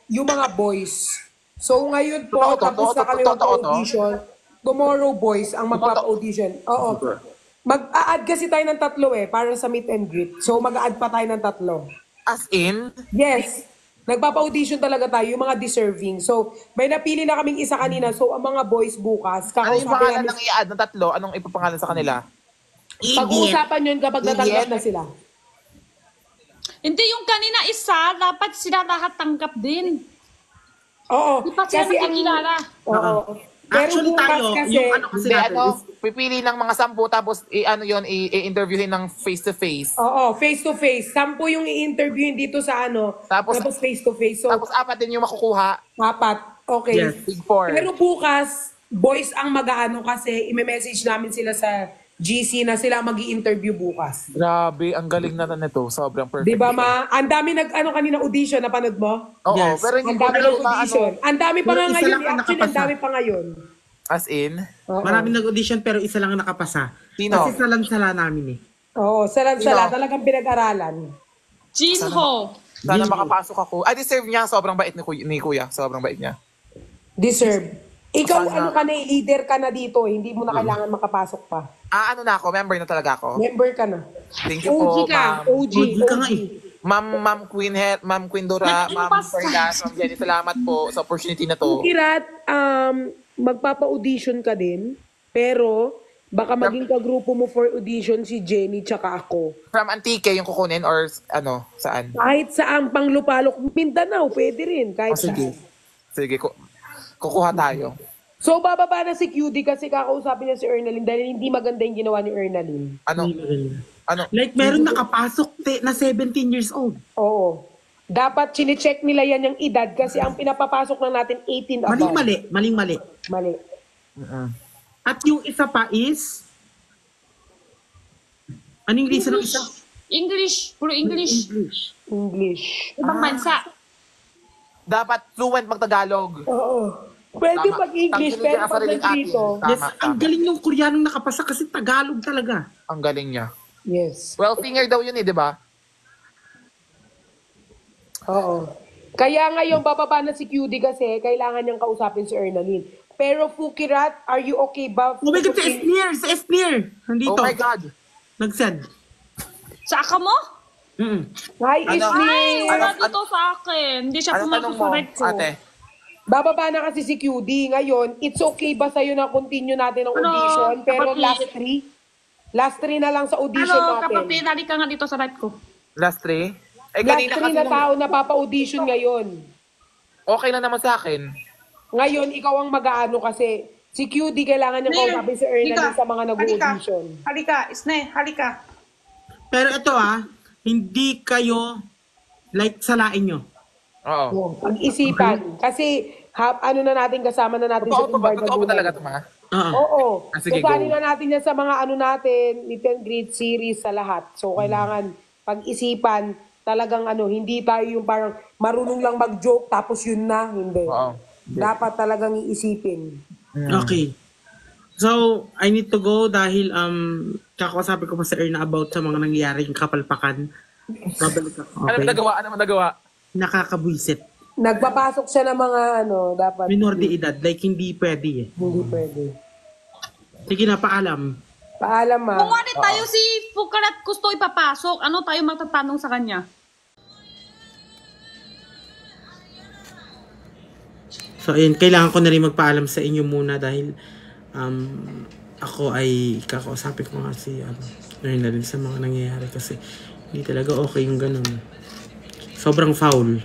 yung mga boys. So ngayon po, tapos na kami mag-audition. Tomorrow, boys, ang magpapa-audition. Oo. Mag-a-add kasi tayo ng 3 para sa meet and greet. So mag-a-add pa tayo ng 3. As in? Yes. Nagpapa-audition talaga tayo, yung mga deserving. So, may napili na kaming isa kanina. So, ang mga boys bukas, Ano yung kakausapin pangalan namin. ng i-add ng 3? Anong ipapangalan sa kanila? Pag-uusapan yun kapag natanggap na sila. Hindi, yung kanina isa, dapat sila lahat tanggap din. Oo. Di pa sila nakikilala. Oo. Pero Actually bukas tayo, kasi, yung ano kasi Hindi, natin is, pipili ng mga 10 tapos i-interviewin ng face-to-face. oo, face-to-face. 10 yung i-interviewin dito sa Tapos face-to-face. So, tapos 4 din yung makukuha. 4. Okay. Yes. Big 4. Pero bukas, boys ang mag-aano kasi i-message namin sila sa GC na sila mag-i-interview bukas. Grabe, ang galing na nito. Sobrang perfect. Di ba, ma? Ang dami kanina audition, napanood mo? Oo, Yes. pero hindi Ang ko dami alam ng na audition. Ang dami pa Pero nga isa ngayon. lang ang Actually, ang nakapasa. dami pa ngayon. As in? Oo. maraming nag-audition pero isa lang ang nakapasa. Sino? Kasi salansala namin eh. Oo, salan-sala. Sino? Talagang pinag-aralan. Jinho. Sana makapasok ako. Ay, deserve niya. Sobrang bait ni kuya. Sobrang bait niya. Deserve. Ikaw, Sana- leader ka na dito. Hindi mo na kailangan makapasok pa. Ano na ako? Member na talaga ako? Member ka na. Thank you OG po, ka. ma'am. OG. OG ka nga eh. Ma'am Queen Dora, Ma'am Fergas, Ma'am Jenny, salamat po sa opportunity na to. Kirat, magpapa-audition ka din. Pero, baka maging kagrupo mo for audition si Jenny tsaka ako. From Antique yung kukunin or saan? Kahit saan pang Lupalok, Mindanao, pwede rin. Kahit Sige. saan. Sige, kukuha tayo. So, bababa na si QD kasi kakausapin niya si Ernaline dahil hindi maganda yung ginawa ni Ernaline. Ano? Like meron nakapasok na 17 years old. Oo. Dapat chine-check nila yan yung edad kasi ang pinapapasok lang natin 18 above. Maling-mali. Mali. At yung isa pa is, anong reason ng isa? English. Puro English. English. Ibang bansa. Dapat fluent mag-Tagalog. Oo. Pwede Tama. pag-English, Tanggalin pero niya ang pag sariling atin. nandito. Tama, Yes, ang galing yung Koreanong nakapasa kasi Tagalog talaga. Ang galing niya. Yes. Well, finger daw yun di ba? Oo. Kaya ngayon, bababa na si QD kasi kailangan niyang kausapin si Ernaline. Pero Fukirat, are you okay ba? Oh my God, sa Esnier! Nandito. Oh my God. Nag-send. Sa aka mo? Hi, Ay, Isni! wala dito sa akin. Hindi siya Ano pumasok tanong sa mo, red ko. ate? Bababa na kasi si QD. Ngayon, it's okay ba sa'yo na continue natin ang Ano, audition? Pero kapatid? last 3 na lang sa audition Ano, natin. kapatid, halika nga dito sa red ko. Last 3? Eh, Last kanina 3 kasi na tao na papa-audition ngayon. okay lang naman sa akin. Ngayon, ikaw ang mag-aano kasi si QD kailangan niyang kausapin si Ernaline sa mga nag-audition. Halika, Isne, halika. Pero ito hindi kayo like salain nyo. Oo. Oh, pag-isipan. Kasi ano na natin, kasama na natin sa Totoo ba? Timbarda Totoo ba Buhay. talaga ito, ma? Oo. Sige, Kasali go. na natin yan sa mga natin, meet and greet series sa lahat. So, kailangan pag-isipan, talagang hindi tayo yung parang marunong lang mag-joke tapos yun na. Hindi. Oo. Dapat talagang iisipin. Okay. So, I need to go dahil kakausapin ko pa sa Erna about sa mga nangyayaring kapalpakan. Babalik ako. Ano Okay? mo nagawa? Nakakabwisit. Nagpapasok siya ng mga dapat. Minor de edad. Like, hindi pwede eh. Hindi pwede. Sige na, paalam. Paalam, ma. Kung ano tayo si Fukarat gusto ipapasok, ano tayo magtatanong sa kanya? So, ayun, kailangan ko na rin magpaalam sa inyo muna dahil ako ay kakausapin ko nga si Erna rin sa mga nangyayari kasi hindi talaga okay yung ganun. Sobrang foul.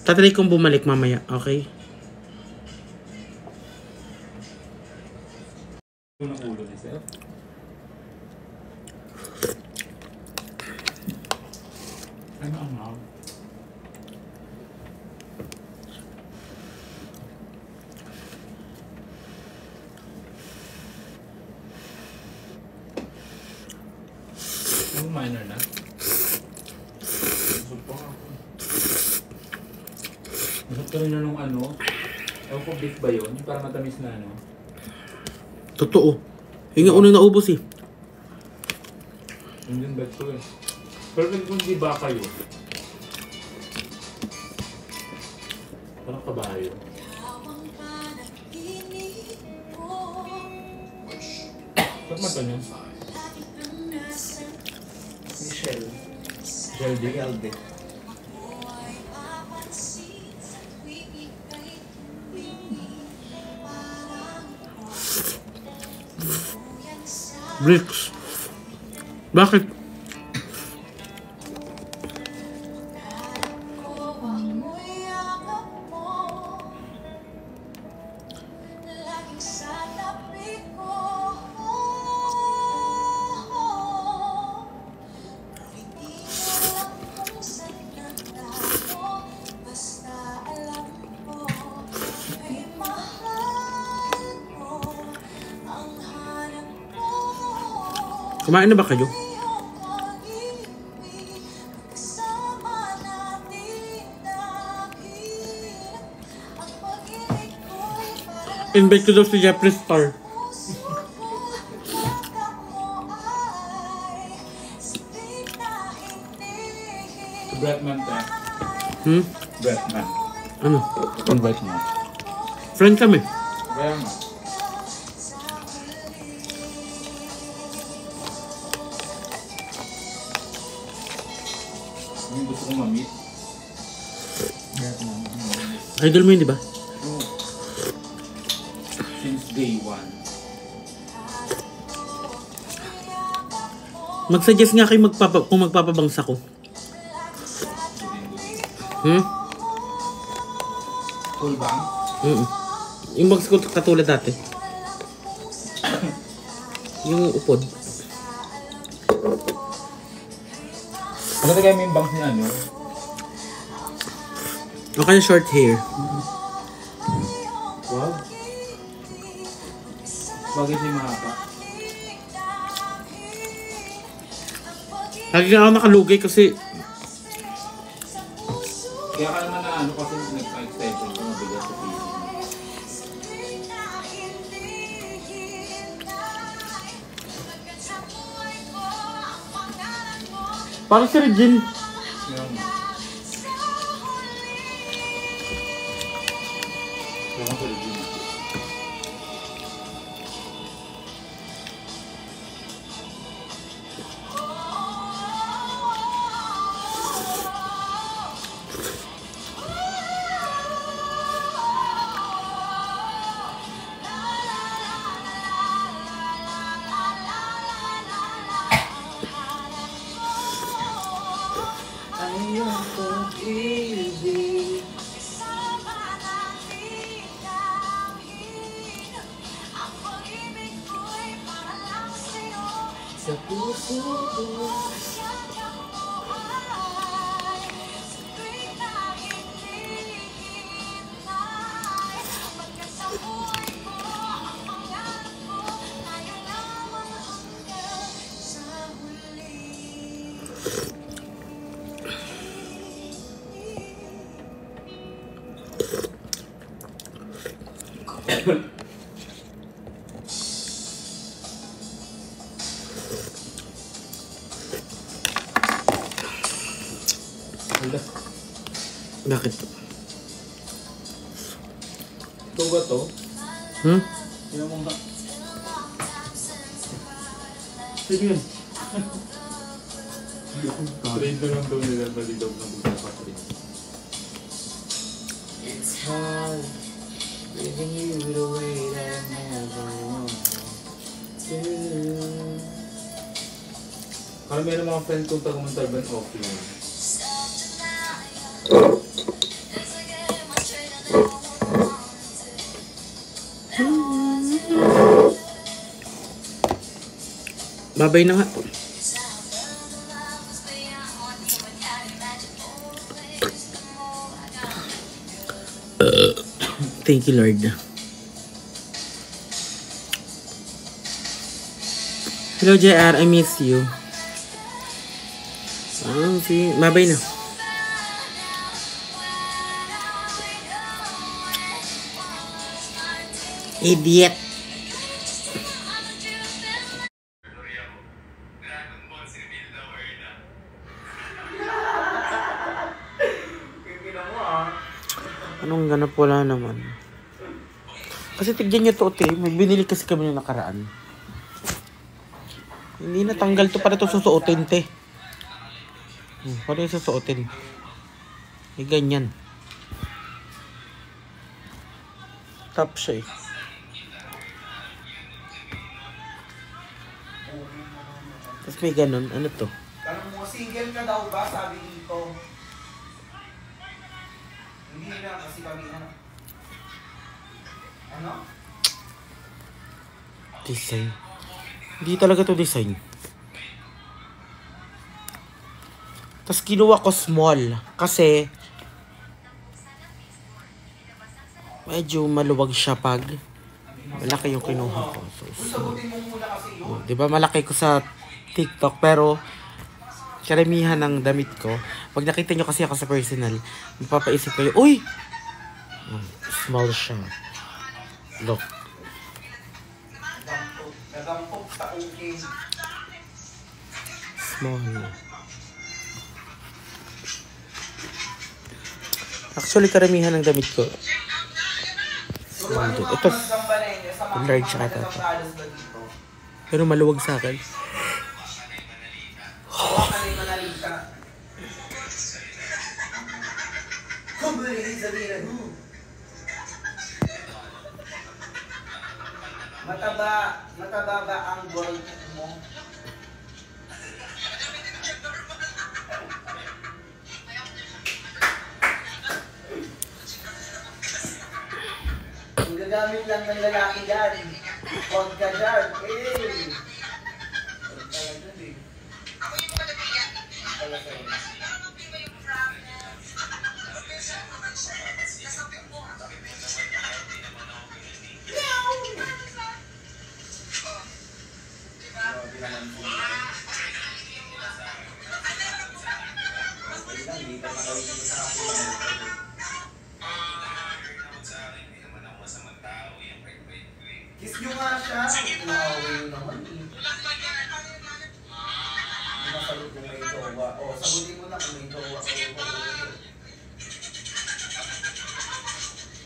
Tatry kong bumalik mamaya, okay? Ano ang mouth? Yung minor na? Busog pa ako. Busog ka rin na nung ewan ko beef ba yun? Yung parang matamis na Totoo. Yung nga unang naubos eh. Yung din bet ko eh. Pero kung di ba kayo? Parang kabayo. Ba't mata niyo? Michelle. Gelde. Bricks. Bakit? Kumain na ba kayo? Invite ko daw si Jeffree Star. Bretman tayo. Bretman. Ano? Invite mo. Friend kami. Kaya nga. Yung gusto kong ma-meet. Idol mo yun, di ba? Since day one. Mag-suggest nga kayo kung magpapabangs ako. Full bang? Yung bangs ko katulad dati. Yung upod. Ano kaya may bangs niya, no? O kaya short hair. Wow. Bakit yung mahaba? Lagi nga ako nakalugay kasi Kaya ka naman na ano kasi nagpa-extension ko mabigat sa PC. parang si Regine. Kaya nga. Kaya nga sa Regina. Bakit? Ito ba to? Tingnan mo nga. Sige yun. Trade na lang daw nila balidog ng buta pa trade. It's hard living you the way that I never want to. Kaya meron mga friends kong taga-Montalban offline. Babay na nga. Thank you, Lord. Hello, JR. I miss you. Babay na. Idiot. Anong ganap? Wala naman. Kasi tignan nyo to, te. May binili kasi kami ng nakaraan. Hindi natanggal to. Para to susuotin, te. Para yung susuotin. May ganyan. Top siya eh. Tapos may ganun. Ano to? Tanong mo, single ka daw ba? Sabi dito. Hindi na kasi kami ano? Design. Hindi talaga to design. Tapos kinuha ko small. Kasi medyo maluwag siya pag malaki yung kinuha ko. So, Sagutin mo muna kasi yun. diba malaki ko sa TikTok, pero karamihan ng damit ko, pag nakita nyo kasi ako sa personal, mapapaisip kayo, uy! Small siya. Look. Nagampok sa okay. Small. Actually, karamihan ng damit ko. Small din. Ito, large siya ata. Pero maluwag sa akin. Mataba ba ang gold mo? Ang gagamit lang ng lalaki yan. Huwag ka dyan. Eh! Kiss nyo nga siya. Nakawin naman eh. Masagot kung may jowa. O, sagutin mo na kung may jowa.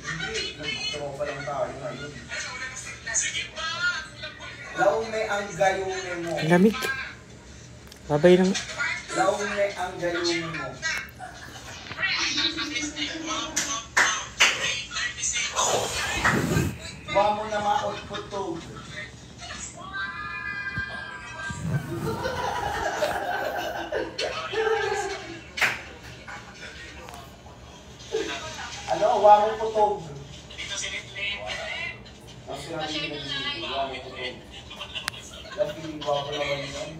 Hindi, nagtawa pa lang tayo ngayon. Laume ang gayume mo. Lamig. Babay ng... Laume ang gayume mo. Huwag mo na mautputog. Ano? Huwag mo putog. Ang sinabi nila dito, huwag mo putog. Dahil huwag mo naman yan.